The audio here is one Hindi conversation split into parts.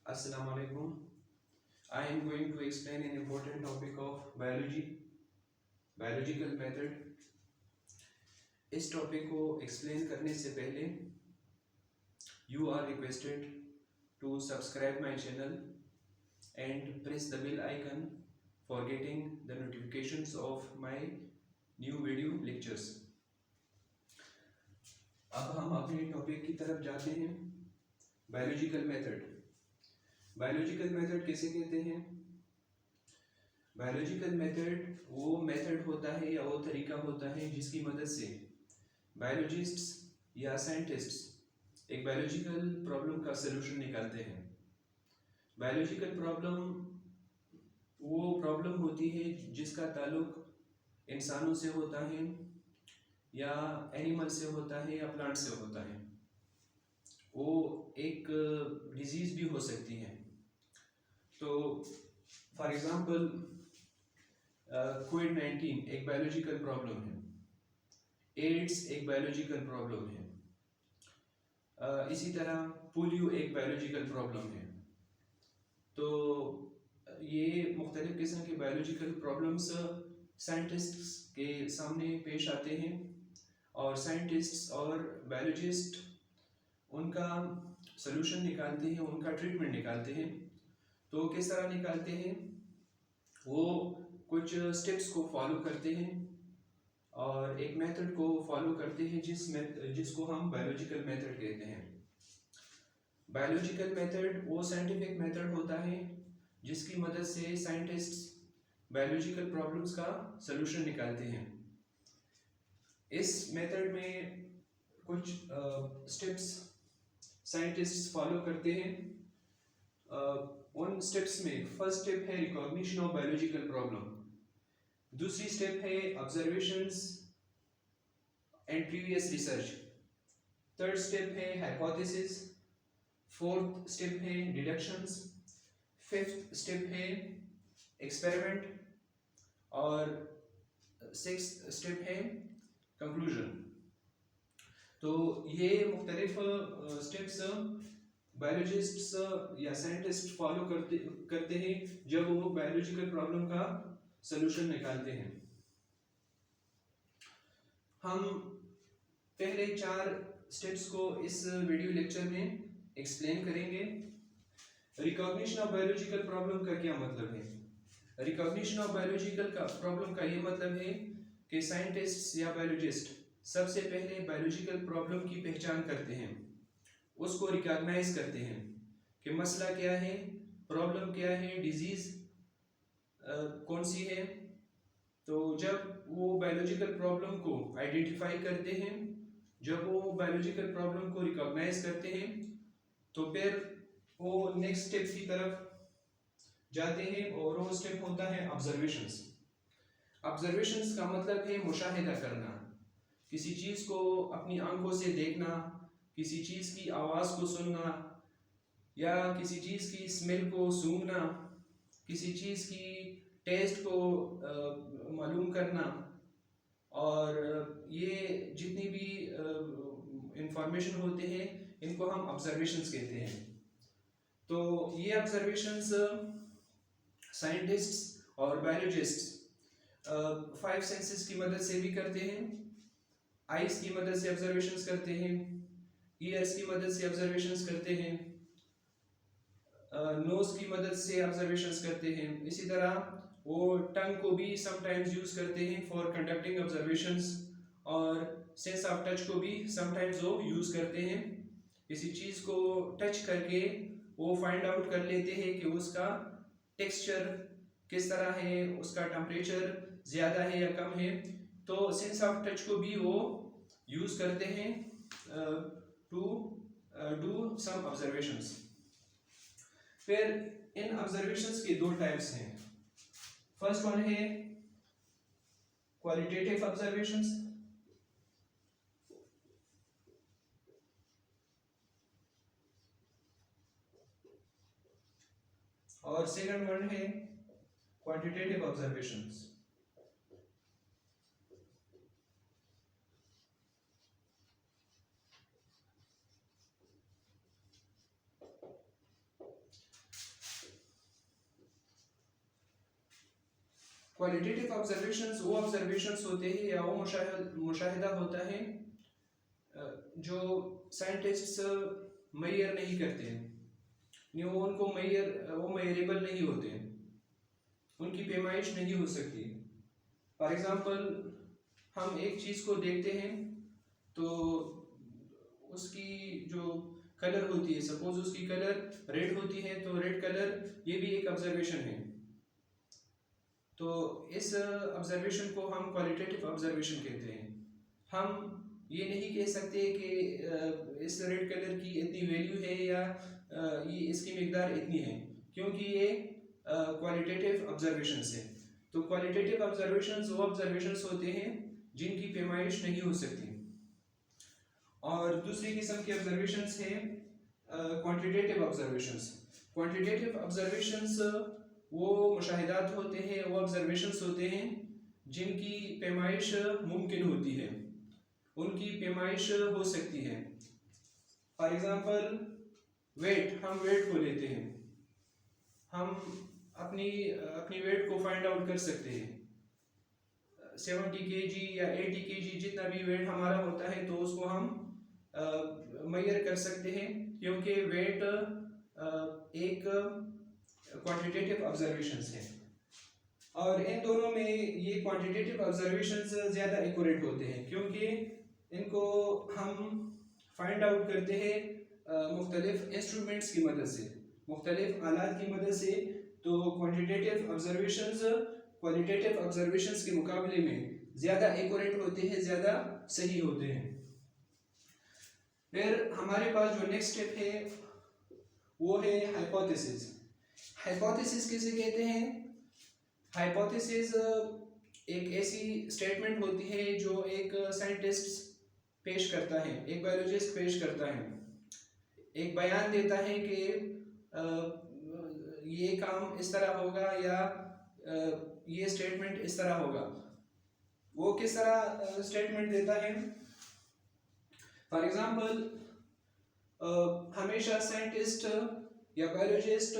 Assalamu alaikum. I am going to explain an important topic of biology, biological method. इस टॉपिक को एक्सप्लेन करने से पहले you are requested to subscribe my channel and press the bell icon for getting the notifications of my new video lectures. अब हम अपने टॉपिक की तरफ जाते हैं. Biological method. बायोलॉजिकल मेथड किसे कहते हैं? बायोलॉजिकल मेथड वो मेथड होता है या वो तरीका होता है जिसकी मदद से बायोलॉजिस्ट्स या साइंटिस्ट्स एक बायोलॉजिकल प्रॉब्लम का सलूशन निकालते हैं. बायोलॉजिकल प्रॉब्लम वो प्रॉब्लम होती है जिसका ताल्लुक इंसानों से होता है या एनिमल से होता है या प्लांट से होता है. वो एक डिजीज़ भी हो सकती है. तो फॉर एग्जांपल कोविड-19 एक बायोलॉजिकल प्रॉब्लम है. एड्स एक बायोलॉजिकल प्रॉब्लम है. इसी तरह पोलियो एक बायोलॉजिकल प्रॉब्लम है. तो ये मुख्तलिफ किस्म के बायोलॉजिकल प्रॉब्लम्स साइंटिस्ट्स के सामने पेश आते हैं और साइंटिस्ट्स और बायोलॉजिस्ट उनका सलूशन निकालते हैं, उनका ट्रीटमेंट निकालते हैं. तो किस तरह निकालते हैं? वो कुछ स्टेप्स को फॉलो करते हैं और एक मेथड को फॉलो करते हैं जिसको हम बायोलॉजिकल मेथड कहते हैं. बायोलॉजिकल मेथड वो साइंटिफिक मेथड होता है जिसकी मदद से साइंटिस्ट्स बायोलॉजिकल प्रॉब्लम्स का सलूशन निकालते हैं. इस मेथड में कुछ स्टेप्स साइंटिस्ट्स फॉलो करते हैं. उन स्टेप्स में फर्स्ट स्टेप है रिकॉग्निशन ऑफ बायोलॉजिकल प्रॉब्लम. दूसरी स्टेप है observations and previous research. Third step है हाइपोथेसिस. फोर्थ स्टेप है डिडक्शंस. फिफ्थ स्टेप है एक्सपेरिमेंट और सिक्स्थ स्टेप है कंक्लूजन. तो ये मुख्तलिफ स्टेप्स बायोलॉजिस्ट्स या साइंटिस्ट फॉलो करते हैं जब वो बायोलॉजिकल प्रॉब्लम का सलूशन निकालते हैं. हम पहले 4 स्टेप्स को इस वीडियो लेक्चर में एक्सप्लेन करेंगे. रिकॉग्निशन ऑफ बायोलॉजिकल प्रॉब्लम का क्या मतलब है? रिकॉग्निशन ऑफ बायोलॉजिकल प्रॉब्लम का ये मतलब है कि साइंटिस्ट्स या बायोलॉजिस्ट सबसे पहले बायोलॉजिकल प्रॉब्लम की पहचान करते हैं, उसको रिकॉग्नाइज करते हैं कि मसला क्या है, प्रॉब्लम क्या है, डिजीज़ कौन सी है. तो जब वो बायोलॉजिकल प्रॉब्लम को आइडेंटिफाई करते हैं, जब वो बायोलॉजिकल प्रॉब्लम को रिकॉग्नाइज करते हैं, तो फिर वो नेक्स्ट स्टेप की तरफ जाते हैं और वो स्टेप होता है ऑब्जर्वेशंस. ऑब्जर्वेशंस का मतलब है मुशाहिदा करना, किसी चीज़ को अपनी आंखों से देखना, किसी चीज़ की आवाज़ को सुनना या किसी चीज़ की स्मेल को सूंघना, किसी चीज़ की टेस्ट को मालूम करना. और ये जितनी भी इंफॉर्मेशन होते हैं इनको हम ऑब्जर्वेशंस कहते हैं. तो ये ऑब्जर्वेशंस साइंटिस्ट्स और बायोलॉजिस्ट्स 5 सेंसेस की मदद से भी करते हैं. आइज़ की मदद से ऑब्जर्वेशंस करते हैं, ईयर्स की मदद से ऑब्जर्वेशंस करते हैं, नोज़ की मदद से ऑब्जर्वेशंस करते हैं. इसी तरह वो टंग को भी समटाइम्स यूज़ करते हैं फॉर कंडक्टिंग ऑब्जर्वेशंस और सेंस ऑफ टच को भी समटाइम्स वो यूज़ करते हैं. किसी चीज़ को टच करके वो फाइंड आउट कर लेते हैं कि उसका टेक्सचर किस तरह है, उसका टेम्परेचर ज़्यादा है या कम है. तो सेंस ऑफ टच को भी वो यूज़ करते हैं टू डू सम ऑब्जर्वेशंस. फिर इन ऑब्जर्वेशंस के 2 टाइप्स हैं. फर्स्ट वन है क्वालिटेटिव ऑब्जर्वेशंस और सेकंड वन है क्वांटिटेटिव ऑब्जर्वेशंस. क्वालिटेटिव ऑब्जर्वेशंस वो ऑब्जर्वेशंस होते हैं या वो मुशाहिदा होता है जो साइंटिस्ट्स मेजर नहीं करते हैं, वो उनको वो मेजरेबल नहीं होते, उनकी पैमाइश नहीं हो सकती। फॉर एग्जांपल हम एक चीज़ को देखते हैं तो उसकी जो कलर होती है, सपोज उसकी कलर रेड होती है तो रेड कलर ये भी एक ऑब्जर्वेशन है। तो इस ऑब्जर्वेशन को हम क्वालिटेटिव ऑब्जर्वेशन कहते हैं। हम ये नहीं कह सकते कि इस रेड कलर की इतनी वैल्यू है या ये इसकी मिकदार इतनी है, क्योंकि ये क्वालिटेटिव ऑब्जर्वेशंस है। तो क्वालिटेटिव ऑब्जर्वेशंस वो ऑब्जर्वेशंस होते हैं जिनकी पैमाइश नहीं हो सकती। और दूसरी किस्म की ऑब्जर्वेशंस है क्वांटिटेटिव ऑब्जर्वेशंस। क्वांटिटेटिव ऑब्जर्वेशंस वो मुशाहिदात होते हैं, वो ऑब्जर्वेशंस होते हैं जिनकी पैमाइश मुमकिन होती है, उनकी पैमाइश हो सकती है। फॉर एग्जांपल वेट, हम वेट को लेते हैं, हम अपनी वेट को फाइंड आउट कर सकते हैं। 70 kg या 80 kg जितना भी वेट हमारा होता है तो उसको हम मेजर कर सकते हैं, क्योंकि वेट एक क्वांटिटेटिव ऑब्जर्वेशंस है। और इन दोनों में ये क्वांटिटेटिव ऑब्जर्वेशंस ज़्यादा एक्यूरेट होते हैं, क्योंकि इनको हम फाइंड आउट करते हैं मुख्तलिफ इंस्ट्रूमेंट्स की मदद से, मुख्तलिफ आलात की मदद से। तो क्वांटिटेटिव ऑब्जर्वेशंस क्वालिटेटिव ऑब्जर्वेशंस के मुकाबले में ज़्यादा एक्यूरेट होते हैं, ज़्यादा सही होते हैं। फिर हमारे पास जो नेक्स्ट स्टेप है वो है हाइपोथेसिस। हाइपोथेसिस किसे कहते हैं? हाइपोथेसिस एक ऐसी स्टेटमेंट होती है जो एक साइंटिस्ट पेश करता है, एक बायोलॉजिस्ट पेश करता है, एक बयान देता है कि ये काम इस तरह होगा या ये स्टेटमेंट इस तरह होगा। वो किस तरह स्टेटमेंट देता है? फॉर एग्जांपल हमेशा साइंटिस्ट या बायोलॉजिस्ट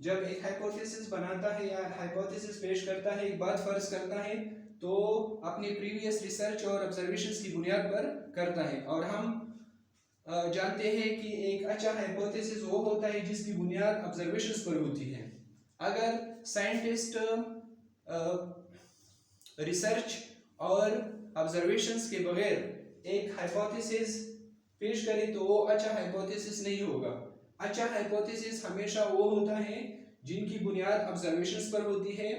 जब एक हाइपोथेसिस बनाता है या हाइपोथेसिस पेश करता है, एक बात फर्ज करता है, तो अपनी प्रीवियस रिसर्च और ऑब्जर्वेशंस की बुनियाद पर करता है। और हम जानते हैं कि एक अच्छा हाइपोथेसिस वो होता है जिसकी बुनियाद ऑब्जर्वेशंस पर होती है। अगर साइंटिस्ट रिसर्च और ऑब्जर्वेशंस के बगैर एक हाइपोथेसिस पेश करे तो वो अच्छा हाइपोथेसिस नहीं होगा। अच्छा हाइपोथेसिस हमेशा वो होता है जिनकी बुनियाद ऑब्जर्वेशंस पर होती है,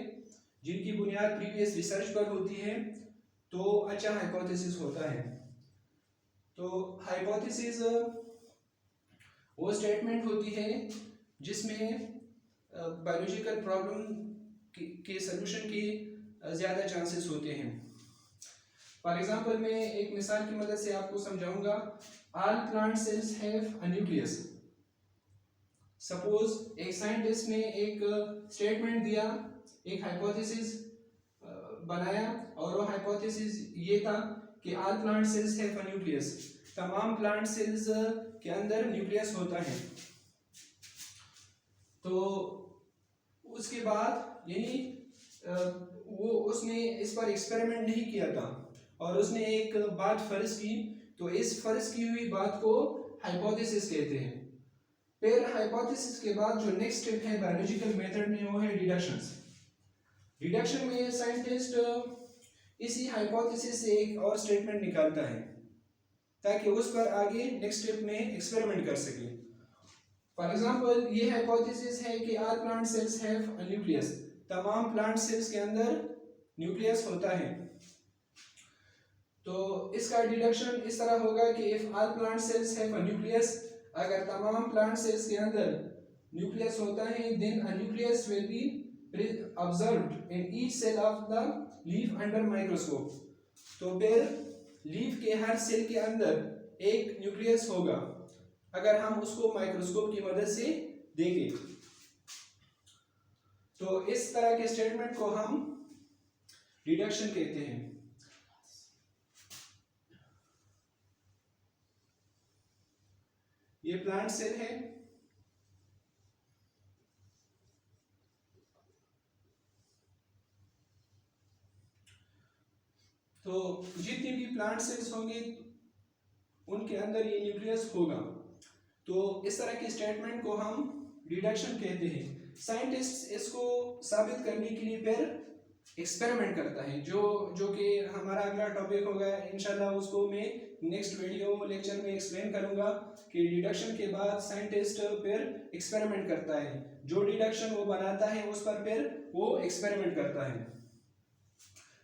जिनकी बुनियाद प्रीवियस रिसर्च पर होती है, तो अच्छा हाइपोथेसिस होता है। तो हाइपोथेसिस वो स्टेटमेंट होती है जिसमें बायोलॉजिकल प्रॉब्लम के सलूशन के ज़्यादा चांसेस होते हैं। फॉर एग्जांपल मैं एक मिसाल की मदद से आपको समझाऊंगा। All plant cells have a nucleus. Suppose एक साइंटिस्ट ने एक स्टेटमेंट दिया, एक हाइपोथेसिस बनाया, और वो हाइपोथेसिस ये था कि all plant cells have a nucleus. तमाम प्लांट सेल्स के अंदर न्यूक्लियस होता है। तो उसके बाद यानी वो उसने इस पर एक्सपेरिमेंट नहीं किया था और उसने एक बात फर्ज की, तो इस फर्ज की हुई बात को हाइपोथेसिस कहते हैं। फिर हाइपोथेसिस के बाद जो नेक्स्ट स्टेप है बायोलॉजिकल मेथड में वो है डिडक्शंस। डिडक्शन में साइंटिस्ट इसी हाइपोथेसिस से एक और स्टेटमेंट निकालता है ताकि उस पर आगे नेक्स्ट स्टेप में एक्सपेरिमेंट कर सके। फॉर एग्जांपल ये हाइपोथेसिस है कि all plant cells have a nucleus. तमाम प्लांट सेल्स के अंदर न्यूक्लियस होता है। तो इसका डिडक्शन इस तरह होगा कि if all plant cells have a nucleus, अगर तमाम प्लांट सेल्स के अंदर न्यूक्लियस होता है, then a nucleus will be observed in each cell of the leaf under microscope. तो फिर लीफ के हर सेल के अंदर एक न्यूक्लियस होगा अगर हम उसको माइक्रोस्कोप की मदद से देखें। तो इस तरह के स्टेटमेंट को हम डिडक्शन कहते हैं। ये प्लांट सेल है, तो जितनी भी प्लांट सेल्स होंगे उनके अंदर ये न्यूक्लियस होगा। तो इस तरह के स्टेटमेंट को हम डिडक्शन कहते हैं। साइंटिस्ट इसको साबित करने के लिए फिर एक्सपेरिमेंट करता है, जो कि हमारा अगला टॉपिक होगा इंशाल्लाह। उसको मैं नेक्स्ट वीडियो लेक्चर में एक्सप्लेन करूंगा कि डिडक्शन के बाद साइंटिस्ट फिर एक्सपेरिमेंट करता है। जो डिडक्शन वो बनाता है उस पर फिर वो एक्सपेरिमेंट करता है।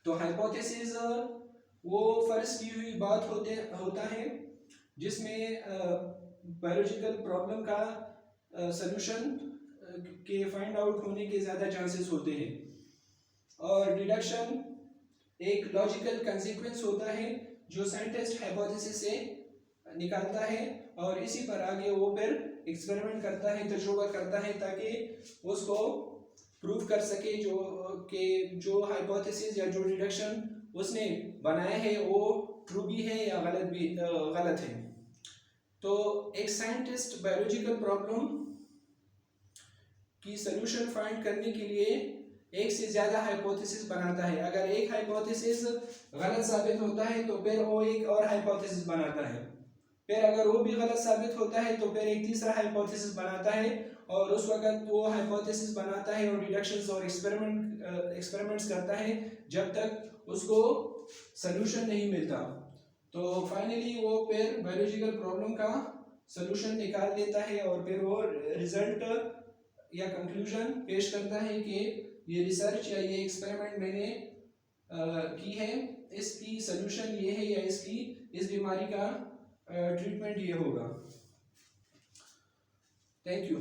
तो हाइपोथेसिस वो फर्ज की हुई बात होता है जिसमें बायोलॉजिकल प्रॉब्लम का सलूशन के फाइंड आउट होने के ज़्यादा चांसेस होते हैं। और डिडक्शन एक लॉजिकल कंसीक्वेंस होता है जो साइंटिस्ट हाइपोथेसिस से निकालता है और इसी पर आगे वो फिर एक्सपेरिमेंट करता है, तजुर्बा करता है, ताकि उसको प्रूव कर सके जो हाइपोथेसिस या जो डिडक्शन उसने बनाया है वो ट्रू भी है या गलत है। तो एक साइंटिस्ट बायोलॉजिकल प्रॉब्लम की सलूशन फाइंड करने के लिए एक से ज़्यादा हाइपोथेसिस बनाता है। अगर एक हाइपोथेसिस गलत साबित होता है तो फिर वो एक और हाइपोथेसिस बनाता है, फिर अगर वो भी गलत साबित होता है तो फिर एक तीसरा हाइपोथेसिस बनाता है, और उस वक्त वो हाइपोथेसिस बनाता है और डिडक्शंस और एक्सपेरिमेंट्स करता है जब तक उसको सलूशन नहीं मिलता। तो फाइनली वो फिर बायोलॉजिकल प्रॉब्लम का सलूशन निकाल देता है और फिर वो रिजल्ट या कंक्लूजन पेश करता है कि ये रिसर्च या ये एक्सपेरिमेंट मैंने की है, इसकी सलूशन ये है या इसकी इस बीमारी का ट्रीटमेंट ये होगा। Thank you.